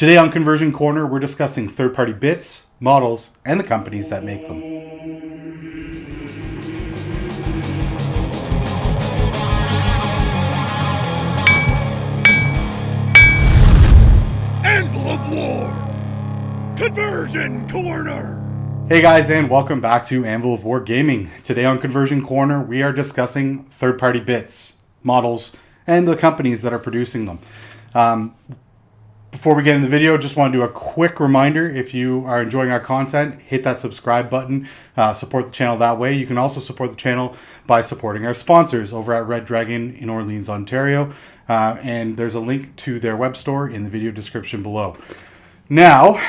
Today on Conversion Corner, we're discussing third-party bits, models, and the companies that make them. Anvil of War! Conversion Corner! Hey guys, and welcome back to Anvil of War Gaming. Today on Conversion Corner, we are discussing third-party bits, models, and the companies that are producing them. Before we get in the video, just want to do a quick reminder. If you are enjoying our content, hit that subscribe button. Support the channel that way. You can also support the channel by supporting our sponsors over at Red Dragon in Orleans, Ontario. And there's a link to their web store in the video description below. Now,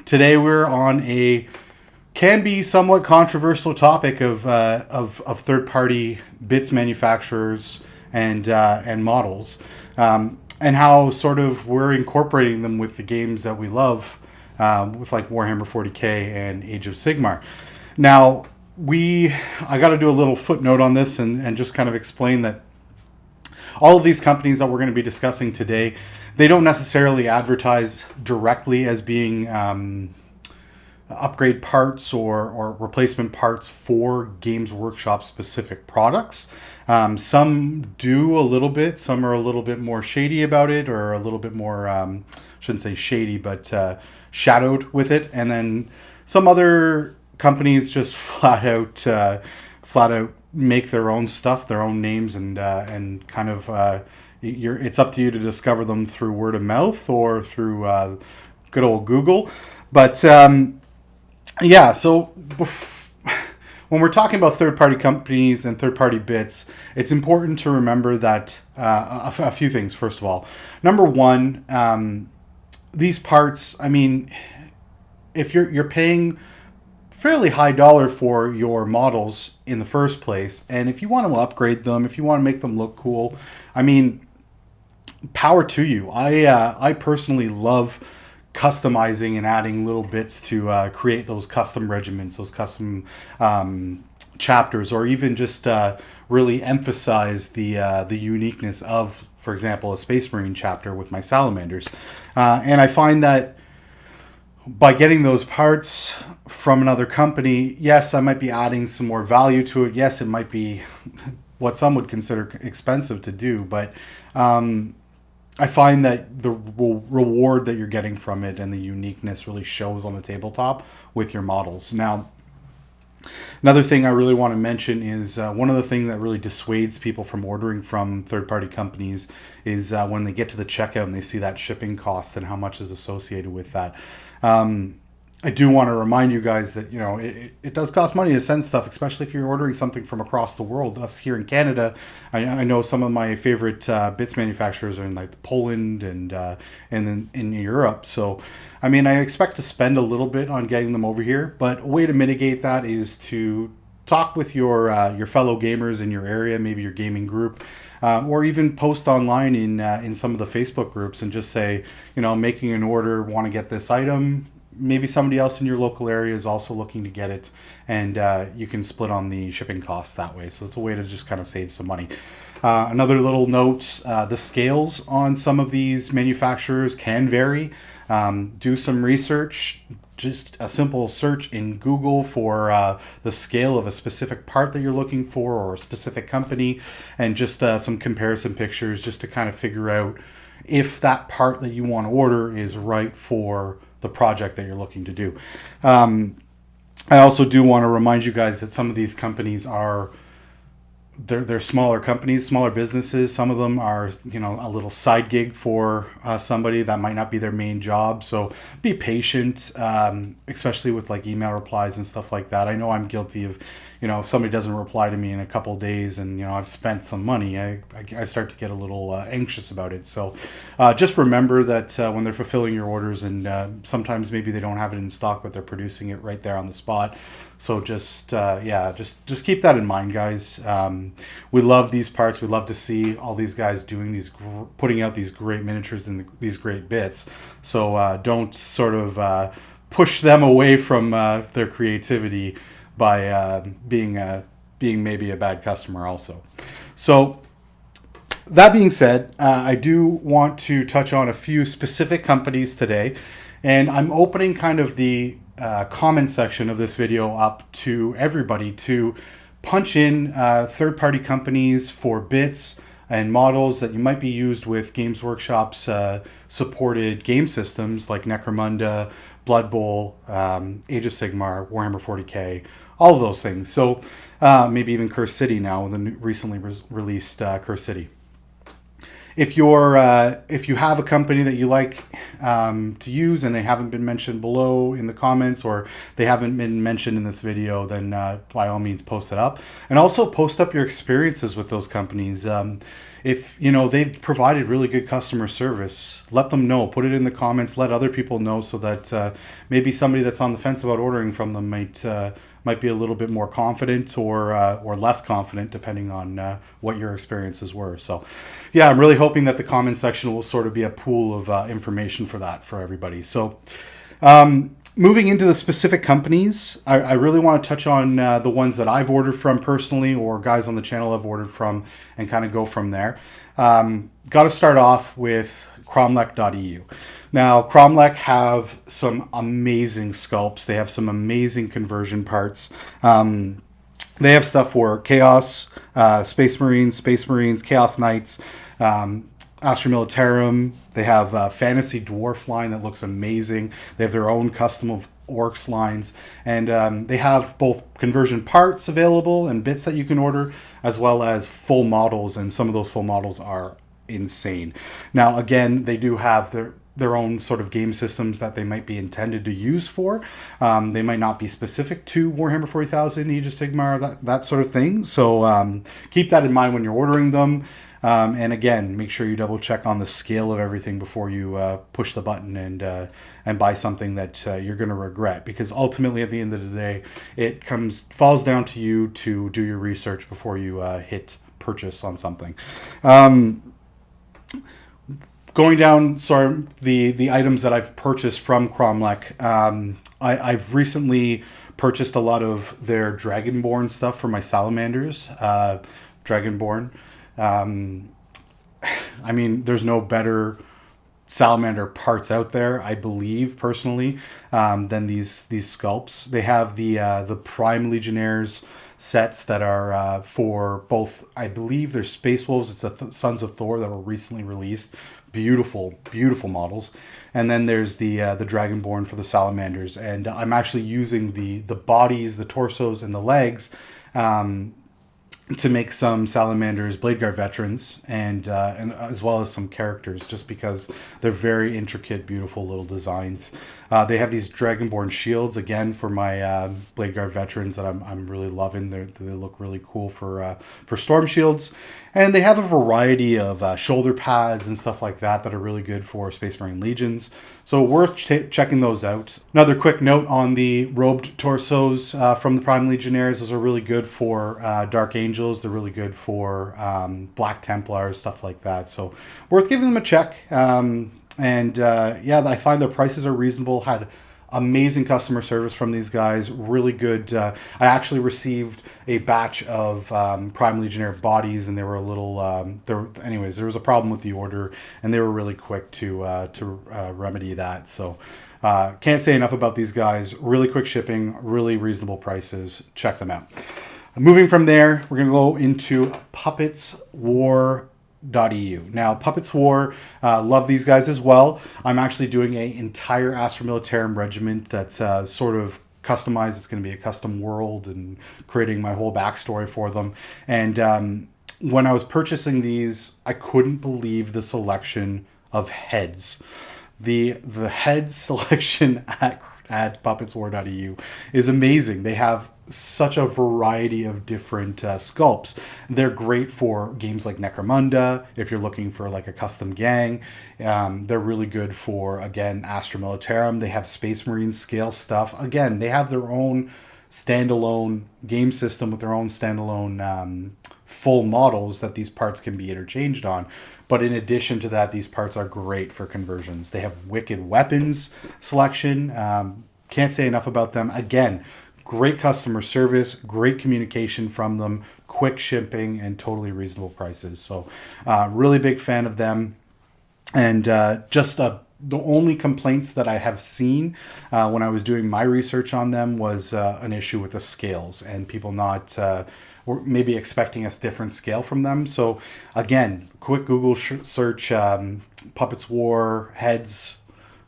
today we're on a can be somewhat controversial topic of third-party bits manufacturers and models. And how sort of we're incorporating them with the games that we love, with like Warhammer 40k and Age of Sigmar. Now, I got to do a little footnote on this and just kind of explain that all of these companies that we're going to be discussing today, they don't necessarily advertise directly as being upgrade parts or replacement parts for Games Workshop specific products. Some do a little bit, some are a little bit more shady about it, or a little bit more, shouldn't say shady, but shadowed with it. And then some other companies just flat out make their own stuff, their own names, and kind of it's up to you to discover them through word of mouth or through good old Google. But yeah, so when we're talking about third-party companies and third-party bits, it's important to remember that a few things. First of all, number one, these parts. I mean, if you're paying fairly high dollar for your models in the first place, and if you want to upgrade them, if you want to make them look cool, I mean, power to you. I personally love customizing and adding little bits to create those custom regiments, those custom chapters, or even just really emphasize the uniqueness of, for example, a Space Marine chapter with my salamanders. And I find that by getting those parts from another company, yes, I might be adding some more value to it. Yes, it might be what some would consider expensive to do, but I find that the reward that you're getting from it and the uniqueness really shows on the tabletop with your models. Now, another thing I really want to mention is one of the things that really dissuades people from ordering from third-party companies is when they get to the checkout and they see that shipping cost and how much is associated with that. I do want to remind you guys that, you know, it does cost money to send stuff, especially if you're ordering something from across the world. Us here in Canada, I know some of my favorite bits manufacturers are in like Poland and then in Europe. So, I mean, I expect to spend a little bit on getting them over here, but a way to mitigate that is to talk with your fellow gamers in your area, maybe your gaming group, or even post online in some of the Facebook groups and just say, you know, making an order, want to get this item. Maybe somebody else in your local area is also looking to get it, and you can split on the shipping costs that way. So it's a way to just kind of save some money. Another little note, the scales on some of these manufacturers can vary. Do some research. Just a simple search in Google for the scale of a specific part that you're looking for or a specific company, and just some comparison pictures just to kind of figure out if that part that you want to order is right for the project that you're looking to do. I also do want to remind you guys that some of these companies are they're smaller companies, smaller businesses. Some of them are, you know, a little side gig for somebody that might not be their main job. So be patient, especially with like email replies and stuff like that. I know I'm guilty of, you know, if somebody doesn't reply to me in a couple of days and, you know, I've spent some money, I start to get a little anxious about it. So just remember that when they're fulfilling your orders, and sometimes maybe they don't have it in stock, but they're producing it right there on the spot. So just keep that in mind, guys. We love these parts. We love to see all these guys doing putting out these great miniatures and these great bits. So don't sort of push them away from their creativity by being maybe a bad customer also. So that being said, I do want to touch on a few specific companies today, and I'm opening kind of the comment section of this video up to everybody to punch in third-party companies for bits and models that you might be used with Games Workshop's supported game systems like Necromunda, Bloodbowl, Age of Sigmar, Warhammer 40k, all of those things. So maybe even Curse City now, the recently released Curse City. If you have a company that you like to use and they haven't been mentioned below in the comments, or they haven't been mentioned in this video, then by all means post it up. And also post up your experiences with those companies. If they've provided really good customer service, let them know. Put it in the comments. Let other people know, so that maybe somebody that's on the fence about ordering from them might be a little bit more confident or less confident, depending on what your experiences were. So, yeah, I'm really hoping that the comment section will sort of be a pool of information for everybody. So, moving into the specific companies, I really want to touch on the ones that I've ordered from personally, or guys on the channel have ordered from, and kind of go from there. Got to start off with Kromlech.eu. Now, Kromlech have some amazing sculpts. They have some amazing conversion parts. They have stuff for Chaos, Space Marines, Chaos Knights, Astra Militarum. They have a Fantasy Dwarf line that looks amazing. They have their own custom of Orcs lines. And they have both conversion parts available and bits that you can order, as well as full models. And some of those full models are insane. Now, again, they do have their own sort of game systems that they might be intended to use for. They might not be specific to Warhammer 40,000, Age of Sigmar, that sort of thing. So keep that in mind when you're ordering them. And again, make sure you double check on the scale of everything before you push the button and buy something that you're going to regret. Because ultimately, at the end of the day, it falls down to you to do your research before you hit purchase on something. Going down, the items that I've purchased from Kromlech, I've recently purchased a lot of their Dragonborn stuff for my salamanders. Dragonborn. I mean, there's no better salamander parts out there, I believe personally, than these sculpts. They have the Prime Legionnaires sets that are for both, I believe they're Space Wolves. It's the Sons of Thor that were recently released. Beautiful models. And then there's the Dragonborn for the salamanders. And I'm actually using the bodies, the torsos, and the legs to make some salamanders Bladeguard veterans, and as well as some characters, just because they're very intricate, beautiful little designs. They have these Dragonborn shields again for my Bladeguard veterans that I'm really loving. They look really cool for storm shields, and they have a variety of shoulder pads and stuff like that are really good for Space Marine legions. So worth checking those out. Another quick note on the robed torsos from the Prime Legionnaires. Those are really good for Dark Angels. They're really good for Black Templars, stuff like that. So worth giving them a check. Yeah, I find their prices are reasonable. Had amazing customer service from these guys. Really good. I actually received a batch of Prime Legionnaire bodies, and they were a little. Anyways, there was a problem with the order, and they were really quick to remedy that. So can't say enough about these guys. Really quick shipping, really reasonable prices. Check them out. Moving from there, we're gonna go into Puppetswar.eu. Now, Puppetswar, love these guys as well. I'm actually doing an entire Astra Militarum regiment that's sort of customized. It's going to be a custom world and creating my whole backstory for them. And when I was purchasing these, I couldn't believe the selection of heads. The head selection at Puppetswar.eu is amazing. They have such a variety of different sculpts. They're great for games like Necromunda, if you're looking for like a custom gang. They're really good for, again, Astra Militarum. They have Space Marine scale stuff. Again, they have their own standalone game system with their own standalone full models that these parts can be interchanged on. But in addition to that, these parts are great for conversions. They have wicked weapons selection. Can't say enough about them. Again, great customer service, great communication from them, quick shipping, and totally reasonable prices. So really big fan of them. And the only complaints that I have seen when I was doing my research on them was an issue with the scales and people not or maybe expecting a different scale from them. So again, quick Google search Puppetswar heads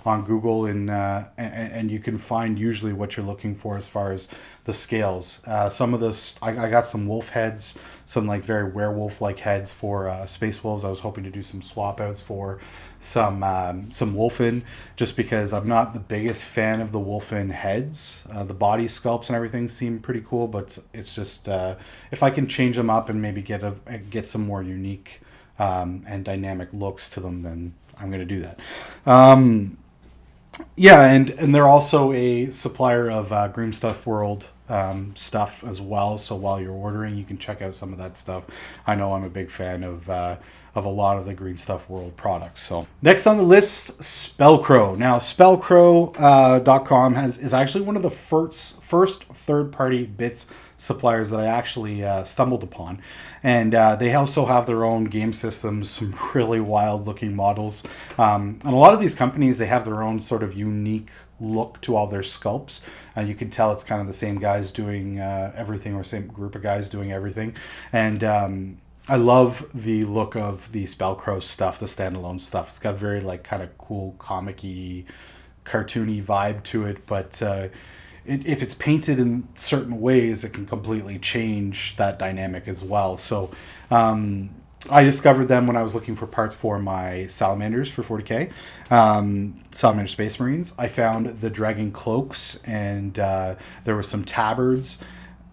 on Google, and you can find usually what you're looking for as far as the scales. Some of this, I got some wolf heads, some like very werewolf-like heads for Space Wolves. I was hoping to do some swap outs for some Wolfen, just because I'm not the biggest fan of the Wolfen heads. The body sculpts and everything seem pretty cool, but it's just if I can change them up and maybe get some more unique and dynamic looks to them, then I'm going to do that. Yeah, and they're also a supplier of Green Stuff World stuff as well. So while you're ordering, you can check out some of that stuff. I know I'm a big fan of a lot of the Green Stuff World products. So next on the list, Spellcrow. Now, Spellcrow.com is actually one of the first third-party bits suppliers that I actually stumbled upon. And they also have their own game systems, some really wild looking models. And a lot of these companies, they have their own sort of unique look to all their sculpts. And you can tell it's kind of the same guys doing everything, or same group of guys doing everything. And I love the look of the Spellcrow stuff, the standalone stuff. It's got very like kind of cool comic-y, cartoony vibe to it, but if it's painted in certain ways, it can completely change that dynamic as well. So I discovered them when I was looking for parts for my Salamanders for 40k, Salamander Space Marines. I found the Dragon Cloaks, and there were some tabards,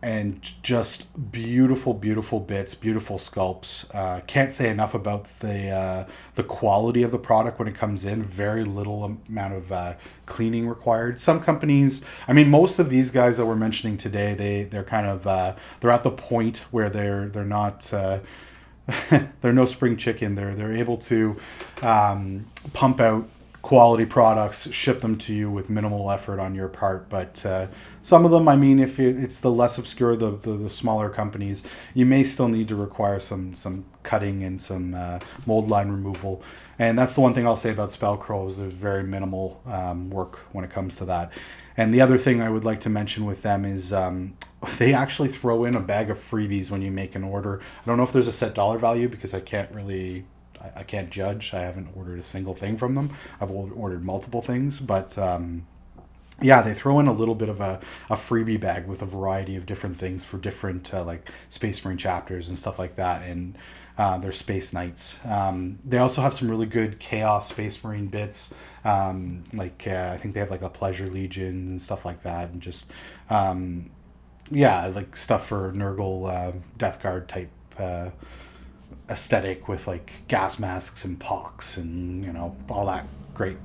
and just beautiful, beautiful bits, beautiful sculpts. Can't say enough about the quality of the product when it comes in. Very little amount of cleaning required. Some companies, I mean, most of these guys that we're mentioning today, they're kind of they're at the point where they're not. They're no spring chicken. They're able to pump out quality products, ship them to you with minimal effort on your part. But some of them, I mean, if it's the less obscure, the smaller companies, you may still need to require some cutting and some mold line removal. And that's the one thing I'll say about Spellcrow, is there's very minimal work when it comes to that. And the other thing I would like to mention with them is they actually throw in a bag of freebies when you make an order. I don't know if there's a set dollar value, because I can't judge. I haven't ordered a single thing from them. I've ordered multiple things, but yeah, they throw in a little bit of a freebie bag with a variety of different things for different like Space Marine chapters and stuff like that, and their Space Knights. They also have some really good Chaos Space Marine bits, I think they have like a Pleasure Legion and stuff like that, and just yeah, like stuff for Nurgle Death Guard type aesthetic with like gas masks and pox and, you know, all that great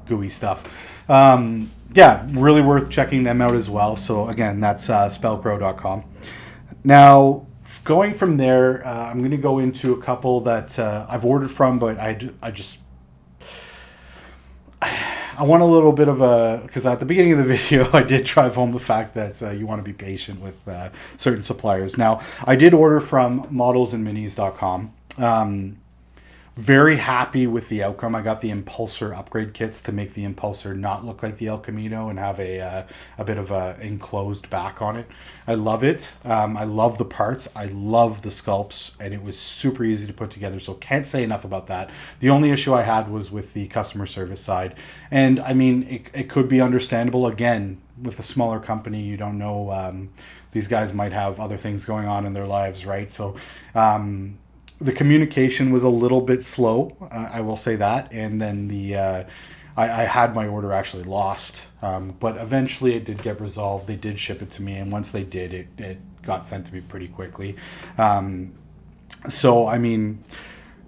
gooey stuff. Yeah, really worth checking them out as well. So again, that's spellcrow.com. Now, going from there, I'm going to go into a couple that I've ordered from, but I want a little bit of because at the beginning of the video, I did drive home the fact that you want to be patient with certain suppliers. Now, I did order from modelsandminis.com. Very happy with the outcome. I got the Impulsor upgrade kits to make the Impulsor not look like the El Camino and have a bit of a enclosed back on it. I love it. I love the parts. I love the sculpts, and it was super easy to put together, so can't say enough about that. The only issue I had was with the customer service side, and I mean, it could be understandable. Again, with a smaller company, you don't know, these guys might have other things going on in their lives, right? So the communication was a little bit slow, I will say that. And then I had my order actually lost, but eventually it did get resolved. They did ship it to me, and once they did, it got sent to me pretty quickly. So I mean,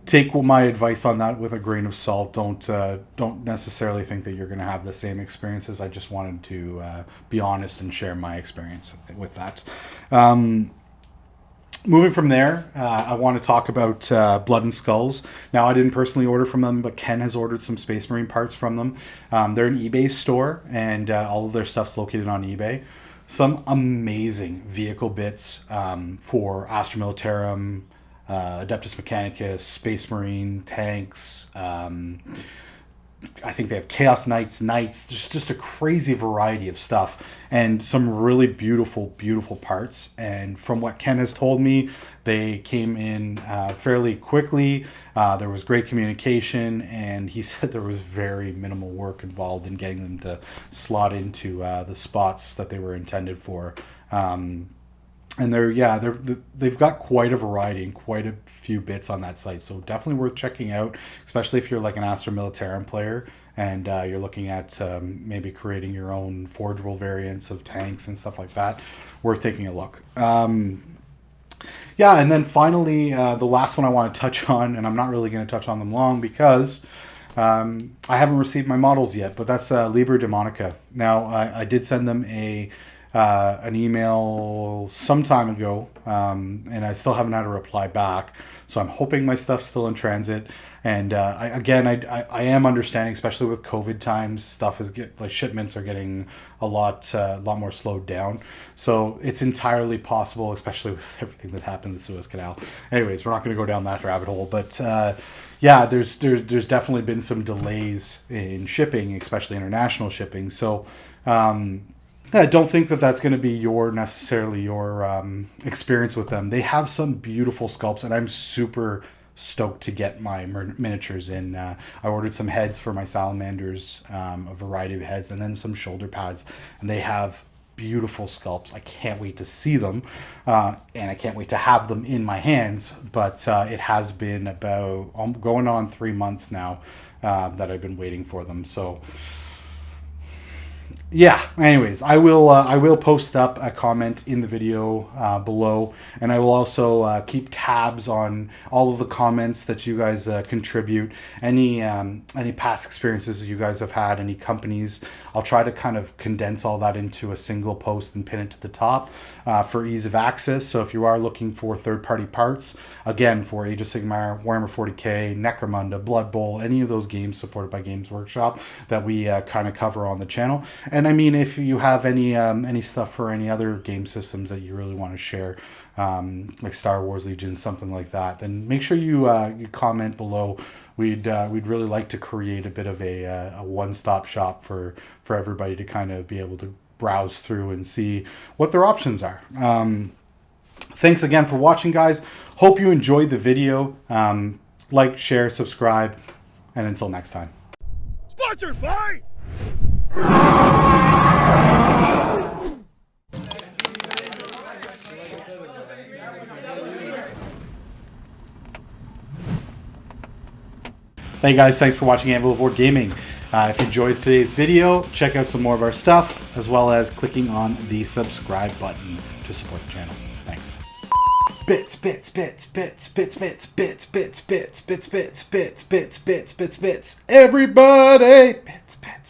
take my advice on that with a grain of salt. Don't necessarily think that you're going to have the same experiences. I just wanted to be honest and share my experience with that. Moving from there, I want to talk about Blood and Skulls. Now, I didn't personally order from them, but Ken has ordered some Space Marine parts from them. They're an eBay store, and all of their stuff's located on eBay. some amazing vehicle bits for Astra Militarum, Adeptus Mechanicus, Space Marine, tanks. I think they have Chaos Knights, just a crazy variety of stuff, and some really beautiful, beautiful parts. And from what Ken has told me, they came in fairly quickly. There was great communication, and he said there was very minimal work involved in getting them to slot into the spots that they were intended for. And they've got quite a variety and quite a few bits on that site, so definitely worth checking out, especially if you're like an Astra Militarum player and you're looking at maybe creating your own Forge World variants of tanks and stuff like that. Worth taking a look. And then finally, the last one I want to touch on, and I'm not really going to touch on them long because I haven't received my models yet, but that's Liber Demonica. Now, I did send them an email some time ago, and I still haven't had a reply back. So I'm hoping my stuff's still in transit. And I am understanding, especially with COVID times, shipments are getting a lot more slowed down. So it's entirely possible, especially with everything that happened in the Suez Canal. Anyways, we're not going to go down that rabbit hole, but there's definitely been some delays in shipping, especially international shipping. So I don't think that that's going to be necessarily your experience with them. They have some beautiful sculpts, and I'm super stoked to get my miniatures in. I ordered some heads for my salamanders, a variety of heads, and then some shoulder pads, and they have beautiful sculpts. I can't wait to see them, and I can't wait to have them in my hands, but it has been about going on 3 months now that I've been waiting for them. So yeah, anyways, I will post up a comment in the video below, and I will also keep tabs on all of the comments that you guys contribute. Any past experiences you guys have had, any companies, I'll try to kind of condense all that into a single post and pin it to the top for ease of access. So if you are looking for third-party parts, again, for Age of Sigmar, Warhammer 40k, Necromunda, Bloodbowl, any of those games supported by Games Workshop that we kind of cover on the channel. And I mean, if you have any stuff for any other game systems that you really want to share, like Star Wars Legion, something like that, then make sure you comment below. We'd really like to create a bit of a one-stop shop for everybody to kind of be able to browse through and see what their options are. Thanks again for watching, guys. Hope you enjoyed the video. Like, share, subscribe, and until next time. Sponsored by Hey guys, thanks for watching Anvil of War Gaming. If you enjoyed today's video, check out some more of our stuff, as well as clicking on the subscribe button to support the channel. Thanks. Bits, bits, bits, bits, bits, bits, bits, bits, bits, bits, bits, bits, bits, bits, bits, bits, everybody! Bits, bits.